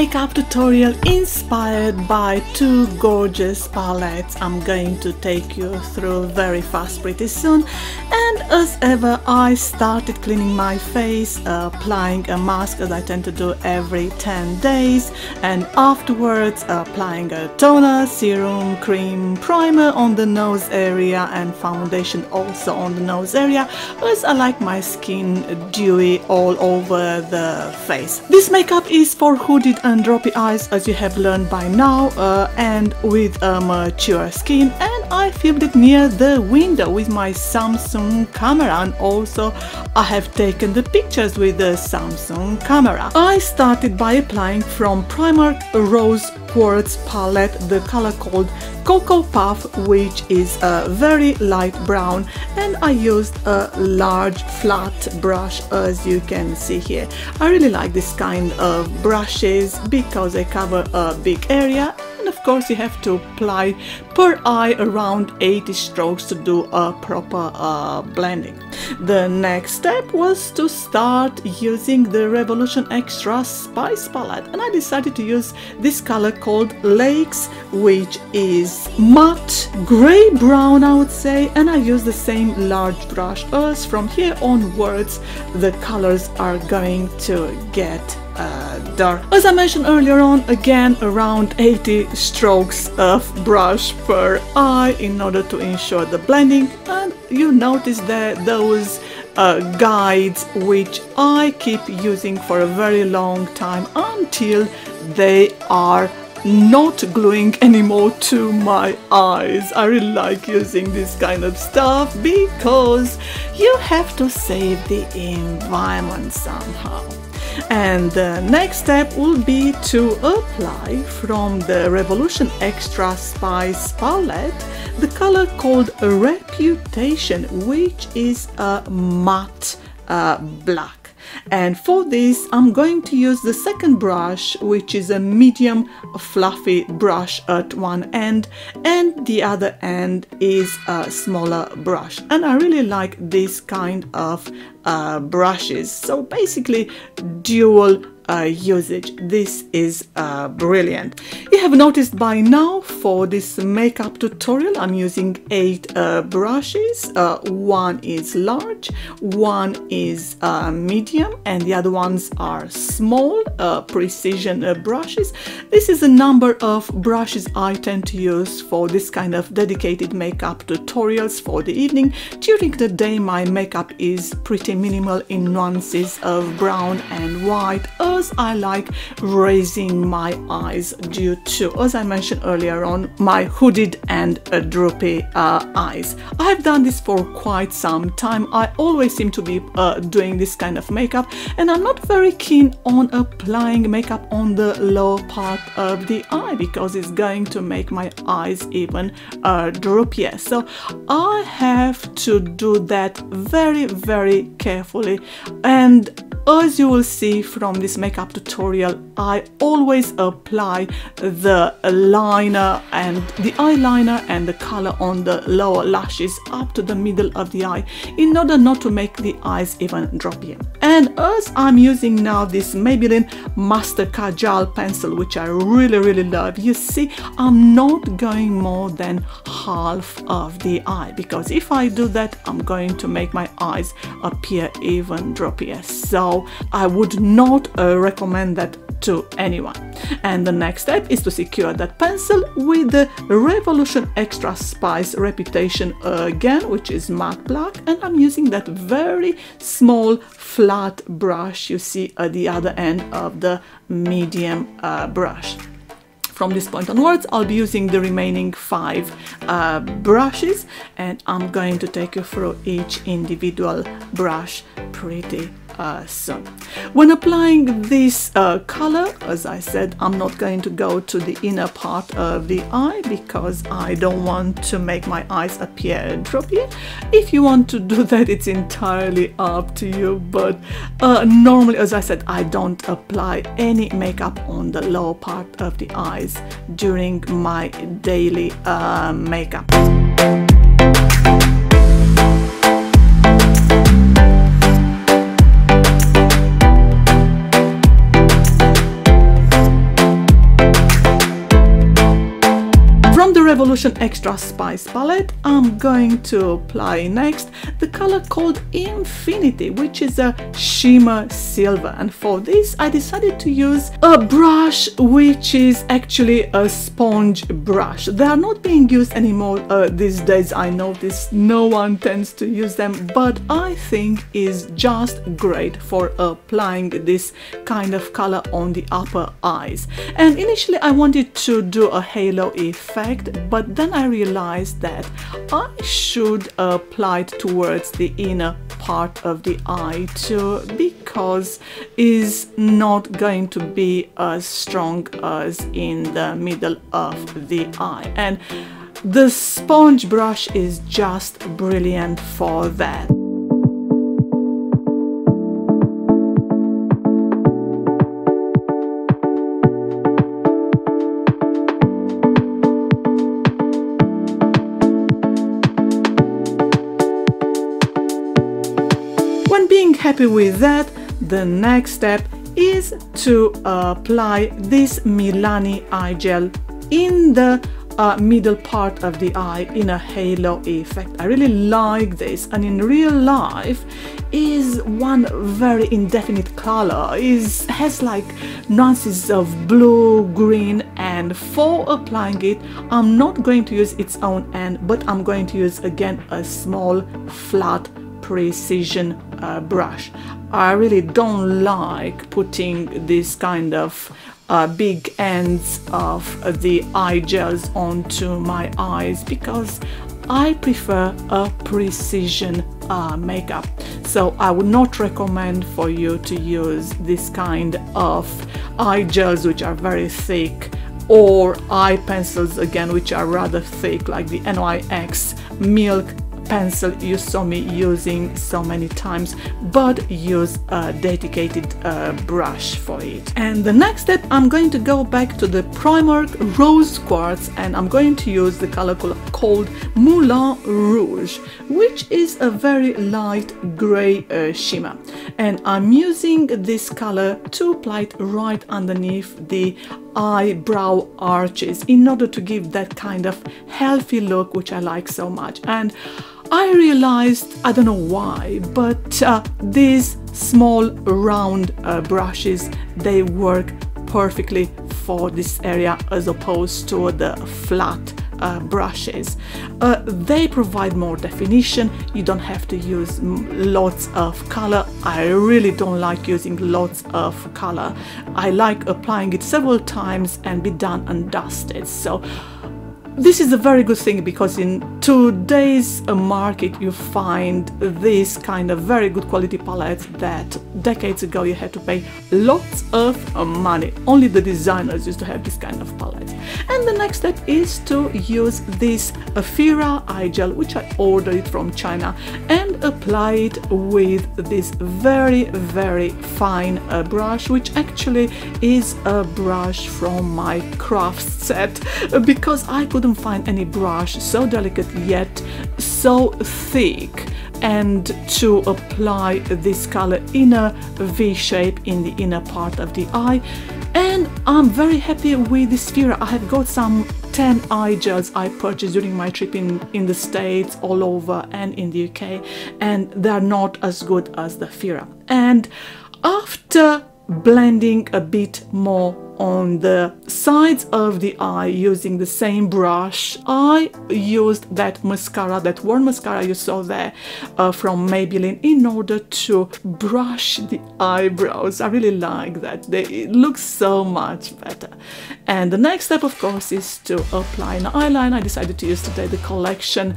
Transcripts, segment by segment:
makeup tutorial inspired by two gorgeous palettes I'm going to take you through very fast pretty soon. And as ever, I started cleaning my face, applying a mask as I tend to do every 10 days, and afterwards applying a toner, serum, cream, primer on the nose area and foundation also on the nose area, as I like my skin dewy all over the face. This makeup is for hooded and droopy eyes, as you have learned by now, and with a mature skin, and I filmed it near the window with my Samsung camera, and also I have taken the pictures with the Samsung camera. I started by applying from Primark Rose Quartz palette the color called Cocoa Puff, which is a very light brown, and I used a large flat brush, as you can see here. I really like this kind of brushes because they cover a big area, and of course you have to apply per eye around 80 strokes to do a proper blending. The next step was to start using the Revolution Extra Spice palette, and I decided to use this color called Lakes, which is matte gray brown, I would say, and I use the same large brush, as from here onwards the colors are going to get dark. As I mentioned earlier on, again around 80 strokes of brush per eye in order to ensure the blending. And you notice that those guides which I keep using for a very long time until they are not gluing anymore to my eyes. I really like using this kind of stuff because you have to save the environment somehow. And the next step will be to apply from the Revolution Extra Spice palette the color called Reputation, which is a matte black. And for this I'm going to use the second brush, which is a medium fluffy brush at one end, and the other end is a smaller brush. And I really like this kind of brushes, so basically dual usage. This is brilliant. You have noticed by now for this makeup tutorial I'm using 8 brushes. One is large, one is medium, and the other ones are small precision brushes. This is a number of brushes I tend to use for this kind of dedicated makeup tutorials for the evening. During the day my makeup is pretty minimal in nuances of brown and white, as I like raising my eyes due to, as I mentioned earlier on, my hooded and droopy eyes. I have done this for quite some time. I always seem to be doing this kind of makeup, and I'm not very keen on applying makeup on the lower part of the eye because it's going to make my eyes even droopier. So I have to do that very, very carefully. And as you will see from this makeup tutorial, I always apply the liner and the eyeliner and the color on the lower lashes up to the middle of the eye in order not to make the eyes even droppier. And as I'm using now this Maybelline Master Kajal pencil, which I really love, you see I'm not going more than half of the eye, because if I do that I'm going to make my eyes appear even droppier. So I would not recommend that to anyone. And the next step is to secure that pencil with the Revolution Extra Spice Reputation again, which is matte black, and I'm using that very small flat brush you see at the other end of the medium brush. From this point onwards I'll be using the remaining 5 brushes, and I'm going to take you through each individual brush pretty soon. When applying this color, as I said, I'm not going to go to the inner part of the eye because I don't want to make my eyes appear droopy. If you want to do that, it's entirely up to you, but normally, as I said, I don't apply any makeup on the lower part of the eyes during my daily makeup. Revolution Extra Spice palette, I'm going to apply next the color called Infinity, which is a shimmer silver. And for this I decided to use a brush which is actually a sponge brush. They are not being used anymore these days. I notice no one tends to use them, but I think is just great for applying this kind of color on the upper eyes. And initially I wanted to do a halo effect, but then I realized that I should apply it towards the inner part of the eye too, because is not going to be as strong as in the middle of the eye, and the sponge brush is just brilliant for that. When being happy with that, the next step is to apply this Milani eye gel in the middle part of the eye in a halo effect. I really like this, and in real life is one very indefinite color, has like nuances of blue, green, and for applying it I'm not going to use its own end, but I'm going to use again a small flat precision brush. I really don't like putting this kind of big ends of the eye gels onto my eyes because I prefer a precision makeup. So I would not recommend for you to use this kind of eye gels which are very thick, or eye pencils again which are rather thick, like the NYX Milk pencil you saw me using so many times, but use a dedicated brush for it. And the next step, I'm going to go back to the Primark Rose Quartz, and I'm going to use the color called Moulin Rouge, which is a very light gray shimmer, and I'm using this color to apply it right underneath the eyebrow arches in order to give that kind of healthy look which I like so much. And I realized, I don't know why, but these small round brushes, they work perfectly for this area as opposed to the flat brushes. They provide more definition. You don't have to use lots of color. I really don't like using lots of color. I like applying it several times and be done and dusted. So this is a very good thing, because in today's market you find this kind of very good quality palettes that decades ago you had to pay lots of money. Only the designers used to have this kind of palettes. And the next step is to use this Fira eye gel, which I ordered it from China, and apply it with this very, very fine brush, which actually is a brush from my craft set, because I couldn't find any brush so delicate yet so thick, and to apply this color in a V shape in the inner part of the eye. And I'm very happy with this Fira. I have got some 10 eye gels I purchased during my trip in the States, all over, and in the UK, and they're not as good as the Fira. And after blending a bit more on the sides of the eye using the same brush, I used that mascara, that worn mascara you saw there from Maybelline, in order to brush the eyebrows. I really like that. It looks so much better. And the next step, of course, is to apply an eyeliner. I decided to use today the Collection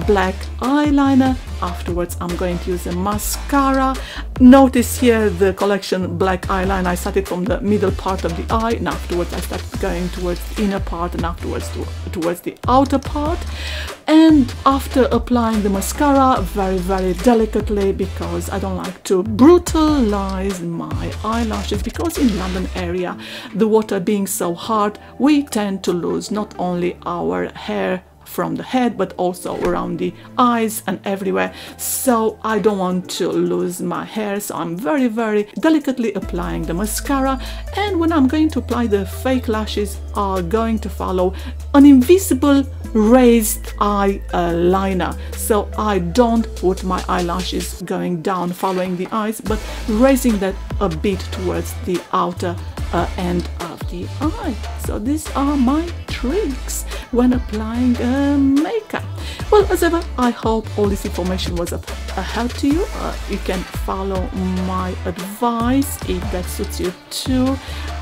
black eyeliner. Afterwards, I'm going to use a mascara. Notice here the Collection black eyeliner, I started from the middle part of the eye, and afterwards I started going towards the inner part, and afterwards towards the outer part. And after applying the mascara very, very delicately, because I don't like to brutalize my eyelashes, because in London area, the water being so hard, we tend to lose not only our hair from the head but also around the eyes and everywhere, so I don't want to lose my hair. So I'm very delicately applying the mascara, and when I'm going to apply the fake lashes are going to follow an invisible raised eyeliner. So I don't put my eyelashes going down following the eyes, but raising that a bit towards the outer end of the eye. So these are my tricks when applying makeup. Well, as ever, I hope all this information was of help to you. You can follow my advice if that suits you too.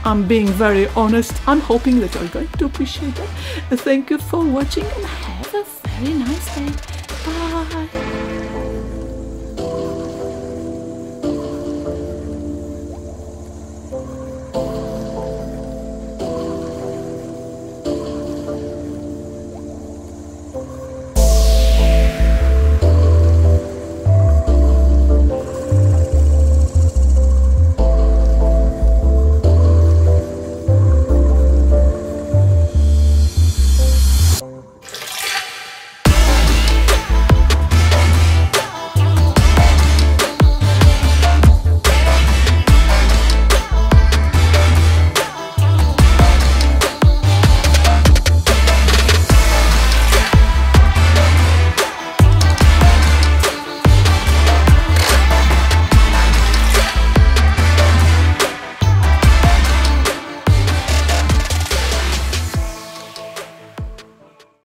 I'm being very honest. I'm hoping that you're going to appreciate it. Thank you for watching and have a very nice day. Bye.